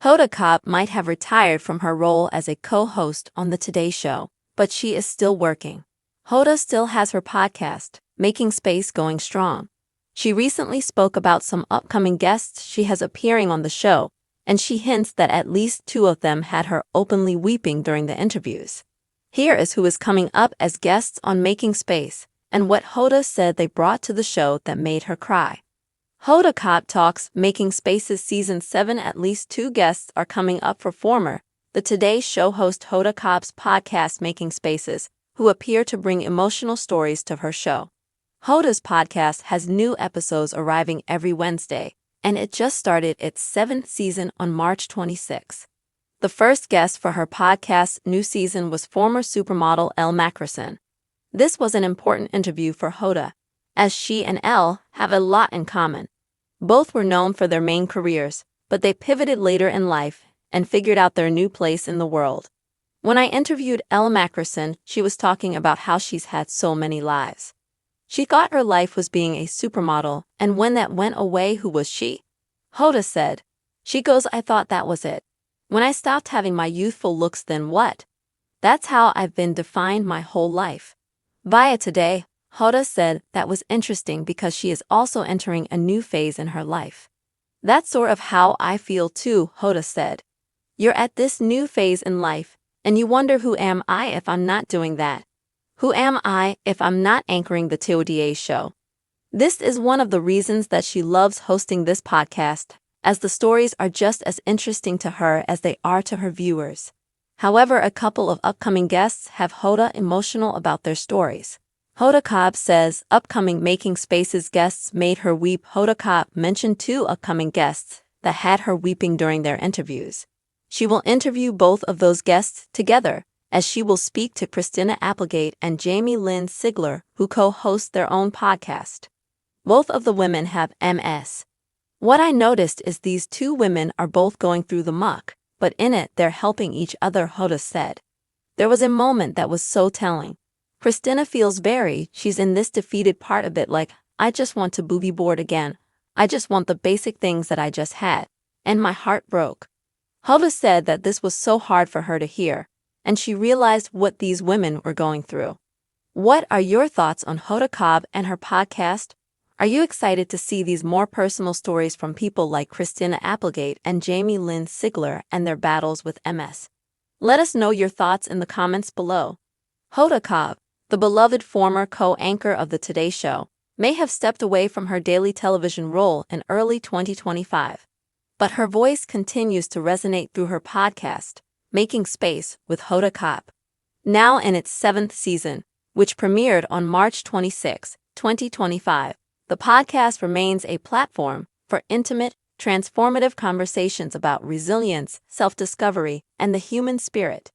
Hoda Kotb might have retired from her role as a co-host on The Today Show, but she is still working. Hoda still has her podcast, Making Space, going strong. She recently spoke about some upcoming guests she has appearing on the show, and she hints that at least 2 of them had her openly weeping during the interviews. Here is who is coming up as guests on Making Space, and what Hoda said they brought to the show that made her cry. Hoda Kotb Talks Making Space's Season 7. At least 2 guests are coming up for former The Today Show host Hoda Kotb's podcast Making Spaces, who appear to bring emotional stories to her show. Hoda's podcast has new episodes arriving every Wednesday, and it just started its 7th season on March 26. The first guest for her podcast's new season was former supermodel Elle Macpherson. This was an important interview for Hoda, as she and Elle have a lot in common. Both were known for their main careers, but they pivoted later in life and figured out their new place in the world. When I interviewed Elle Macpherson, she was talking about how she's had so many lives. She thought her life was being a supermodel, and when that went away, who was she? Hoda said, "She goes, I thought that was it. When I stopped having my youthful looks, then what? That's how I've been defined my whole life." Via Today, Hoda said that was interesting because she is also entering a new phase in her life. "That's sort of how I feel too," Hoda said. "You're at this new phase in life, and you wonder, who am I if I'm not doing that? Who am I if I'm not anchoring the Today Show?" This is one of the reasons that she loves hosting this podcast, as the stories are just as interesting to her as they are to her viewers. However, a couple of upcoming guests have Hoda emotional about their stories. Hoda Kotb says upcoming Making Spaces guests made her weep. Hoda Kotb mentioned 2 upcoming guests that had her weeping during their interviews. She will interview both of those guests together, as she will speak to Christina Applegate and Jamie Lynn Sigler, who co-host their own podcast. Both of the women have MS. "What I noticed is these 2 women are both going through the muck, but in it they're helping each other," Hoda said. "There was a moment that was so telling. Christina feels she's in this defeated part, a bit like, I just want to boogie board again. I just want the basic things that I just had. And my heart broke." Hoda said that this was so hard for her to hear, and she realized what these women were going through. What are your thoughts on Hoda Kotb and her podcast? Are you excited to see these more personal stories from people like Christina Applegate and Jamie Lynn Sigler and their battles with MS? Let us know your thoughts in the comments below. Hoda Kotb, the beloved former co-anchor of The Today Show, may have stepped away from her daily television role in early 2025. But her voice continues to resonate through her podcast, Making Space with Hoda Kotb. Now in its 7th season, which premiered on March 26, 2025, the podcast remains a platform for intimate, transformative conversations about resilience, self-discovery, and the human spirit.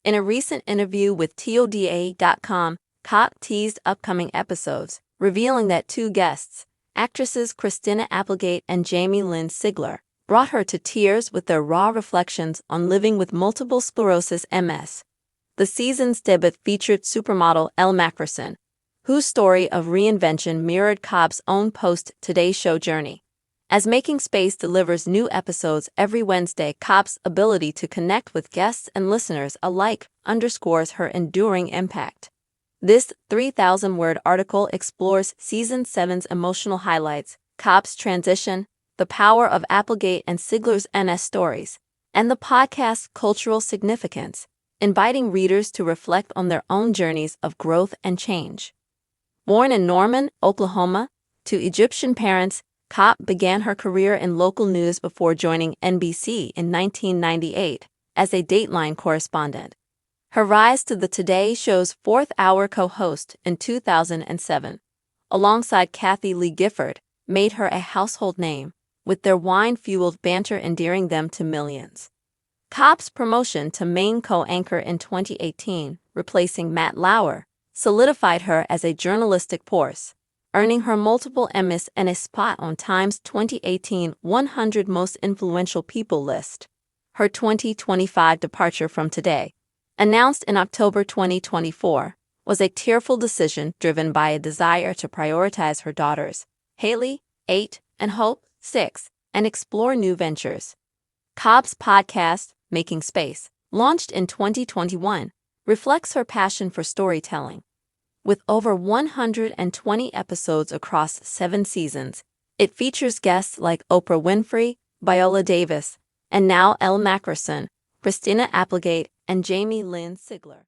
In a recent interview with Today.com, Kotb teased upcoming episodes, revealing that 2 guests, actresses Christina Applegate and Jamie Lynn Sigler, brought her to tears with their raw reflections on living with multiple sclerosis MS. The season's debut featured supermodel Elle Macpherson, whose story of reinvention mirrored Kotb's own post-Today Show journey. As Making Space delivers new episodes every Wednesday, Kotb's ability to connect with guests and listeners alike underscores her enduring impact. This 3,000-word article explores Season 7's emotional highlights, Kotb's transition, the power of Applegate and Sigler's NS stories, and the podcast's cultural significance, inviting readers to reflect on their own journeys of growth and change. Born in Norman, Oklahoma, to Egyptian parents, Kotb began her career in local news before joining NBC in 1998 as a Dateline correspondent. Her rise to the Today Show's 4th-hour co-host in 2007, alongside Kathie Lee Gifford, made her a household name, with their wine-fueled banter endearing them to millions. Kotb's promotion to main co-anchor in 2018, replacing Matt Lauer, solidified her as a journalistic force, earning her multiple Emmys and a spot on Time's 2018 100 Most Influential People list. Her 2025 departure from Today, announced in October 2024, was a tearful decision driven by a desire to prioritize her daughters, Haley, 8, and Hope, 6, and explore new ventures. Kotb's podcast, Making Space, launched in 2021, reflects her passion for storytelling. With over 120 episodes across 7 seasons, it features guests like Oprah Winfrey, Viola Davis, and now Elle Macpherson, Christina Applegate, and Jamie Lynn Sigler.